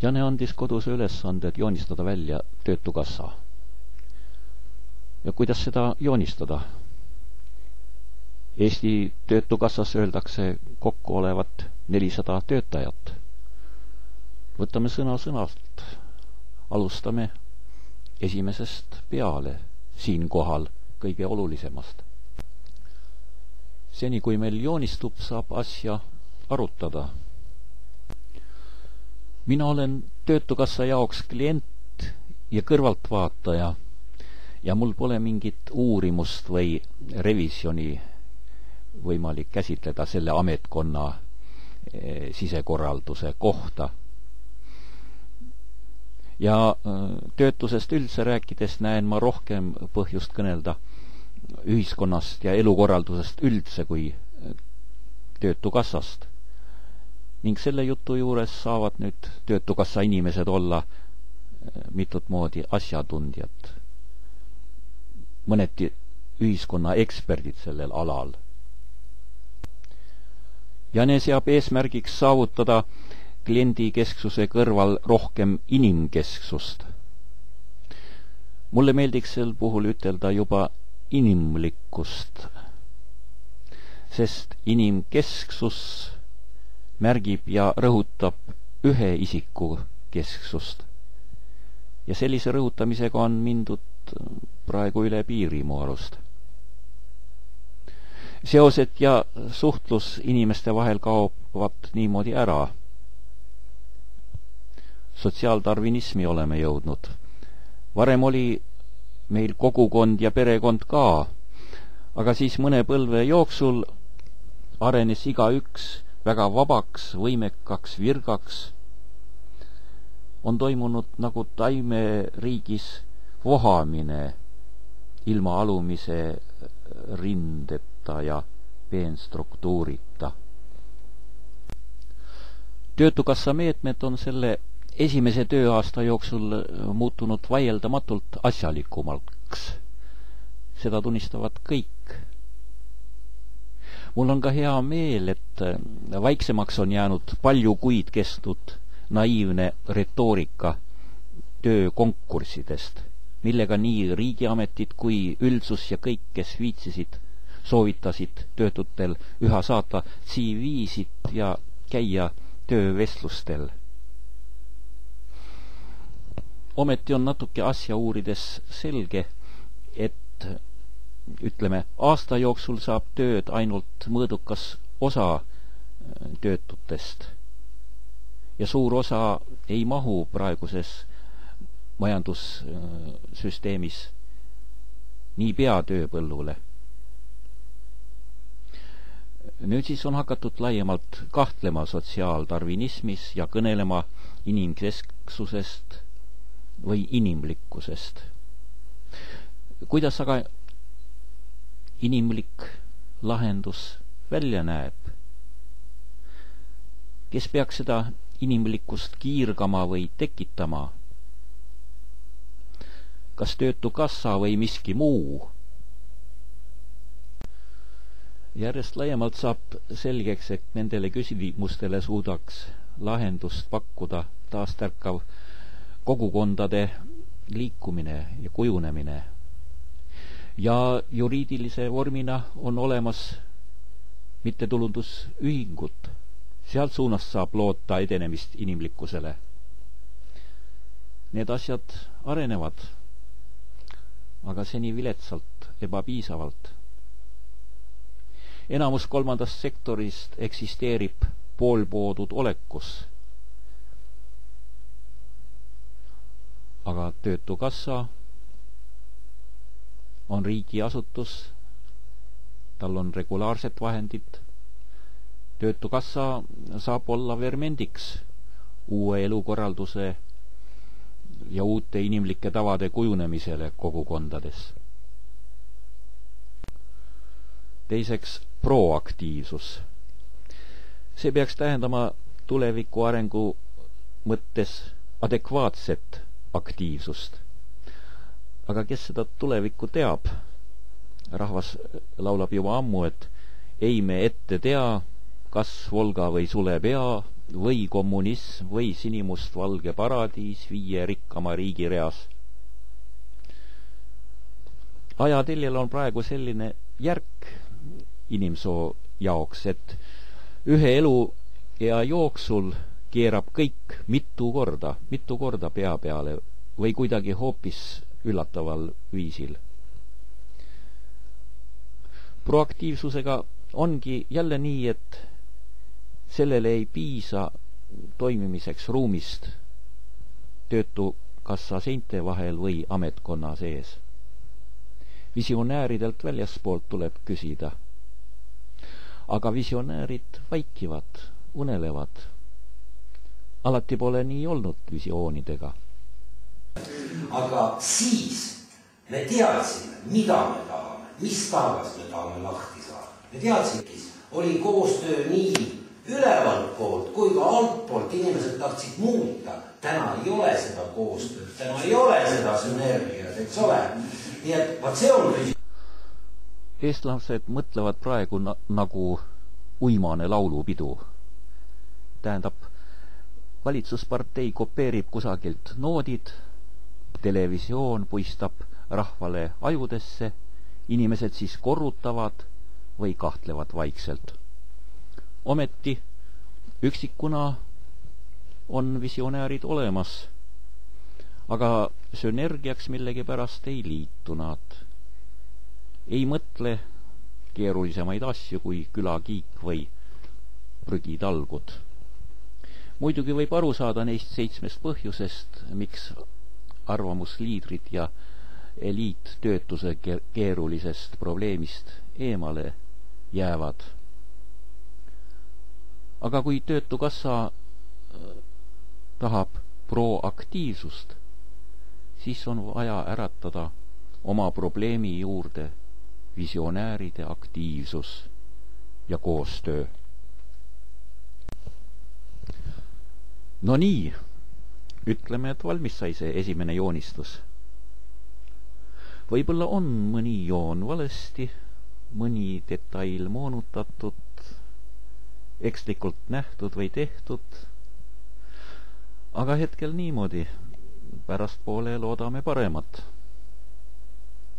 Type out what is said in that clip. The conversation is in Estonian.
Jane andis koduse ülesanded joonistada välja töötukassa. Ja kuidas seda joonistada? Eesti töötukassas öeldakse kokku olevat 400 töötajat. Võtame sõna sõnalt. Alustame esimesest peale, siinkohal kõige olulisemast. Seni kui meil joonistub, saab asja arutada. Mina olen töötukassa jaoks klient ja kõrvaltvaataja ja mul pole mingit uurimust või revisjoni võimalik käsitleda selle ametkonna sisekorralduse kohta. Ja töötusest üldse rääkides näen ma rohkem põhjust kõnelda ühiskonnast ja elukorraldusest üldse kui töötukassast. Ning selle jutu juures saavad nüüd töötukassa inimesed olla mitut moodi asjatundjad, mõneti ühiskonna eksperdid sellel alal. Jane seab eesmärgiks saavutada kliendikesksuse kõrval rohkem inimkesksust. Mulle meeldiks sel puhul ütelda juba inimlikkust, sest inimkesksus märgib ja rõhutab ühe isiku kesksust. Ja sellise rõhutamisega on mindud praegu üle piiri mu arust. Seosed ja suhtlus inimeste vahel kaovad niimoodi ära. Sotsiaaldarvinismi oleme jõudnud. Varem oli meil kogukond ja perekond ka, aga siis mõne põlve jooksul arenes igaüks väga vabaks, võimekaks virgaks. On toimunud nagu taimeriigis vohamine ilma alumise rindeta ja peenstruktuurita. Töötukassa meetmed on selle esimese tööaasta jooksul muutunud vaieldamatult asjalikumaks. Seda tunnistavad kõik. Mul on ka hea meel, et vaiksemaks on jäänud palju kuid kestnud naiivne retoorika töökonkurssidest, millega nii riigiametid kui üldsus ja kõik, kes viitsisid, soovitasid töötutel üha saata CV-sid ja käia töövestlustel. Ometi on natuke asja uurides selge, et ütleme, aasta jooksul saab tööd ainult mõõdukas osa töötutest ja suur osa ei mahu praeguses majandussüsteemis niipea tööpõllule. Nüüd siis on hakatud laiemalt kahtlema sotsiaaldarvinismis ja kõnelema inimkesksusest või inimlikkusest. Kuidas aga inimlik lahendus välja näeb? Kes peaks seda inimlikkust kiirgama või tekitama? Kas töötukassa või miski muu? Järjest laiemalt saab selgeks, et nendele küsimustele suudaks lahendust pakkuda taastärkav kogukondade liikumine ja kujunemine. Ja juriidilise vormina on olemas mittetulundusühingud. Sealt suunast saab loota edenemist inimlikkusele. Need asjad arenevad, aga seni viletsalt, ebapiisavalt. Enamus kolmandast sektorist eksisteerib poolpoodud olekus. Aga töötukassa on riigiasutus, tal on regulaarsed vahendid. Töötukassa saab olla vermendiks uue elukorralduse ja uute inimlike tavade kujunemisele kogukondades. Teiseks, proaktiivsus. See peaks tähendama tuleviku arengu mõttes adekvaatset aktiivsust. Aga kes seda tulevikku teab? Rahvas laulab juba ammu, et ei me ette tea, kas Volga või sule pea või kommunism või sinimustvalge paradiis 5 rikkama riigi reas. Ajateljel on praegu selline järk inimsoo jaoks, et ühe eluea jooksul keerab kõik mitu korda pea peale või kuidagi hoopis üllataval viisil. Proaktiivsusega ongi jälle nii, et sellele ei piisa toimimiseks ruumist töötukassa seinte vahel või ametkonna sees. Visionääridelt väljaspoolt tuleb küsida. Aga visionäärid vaikivad, unelevad. Alati pole nii olnud visioonidega. Aga siis me teadsime, mida me tahame, mis taevas me tahame lahti saada. Me teadsimegi, oli koostöö nii ülevalt poolt kui ka alt poolt. Inimesed tahtsid muuta. Täna ei ole seda koostööd, täna ei ole seda sünergiat, eks ole. Nii et vaat see on küsimus. Eestlased mõtlevad praegu nagu uimane laulupidu. Tähendab, valitsuspartei kopeerib kusagilt noodid, televisioon puistab rahvale ajudesse, inimesed siis korrutavad või kahtlevad vaikselt. Ometi üksikuna on visionäärid olemas, aga sünergiaks millegipärast ei liitu nad. Ei mõtle keerulisemaid asju kui külakiik või prügitalgud. Muidugi võib aru saada neist 7 põhjusest, miks arvamusliidrid ja eliit töötuse keerulisest probleemist eemale jäävad. Aga kui töötukassa tahab proaktiivsust, siis on vaja äratada oma probleemi juurde visionääride aktiivsus ja koostöö. No nii, ütleme, et valmis sai see esimene joonistus. Võib-olla on mõni joon valesti, mõni detail moonutatud, ekslikult nähtud või tehtud, aga hetkel niimoodi, pärastpoole loodame paremat.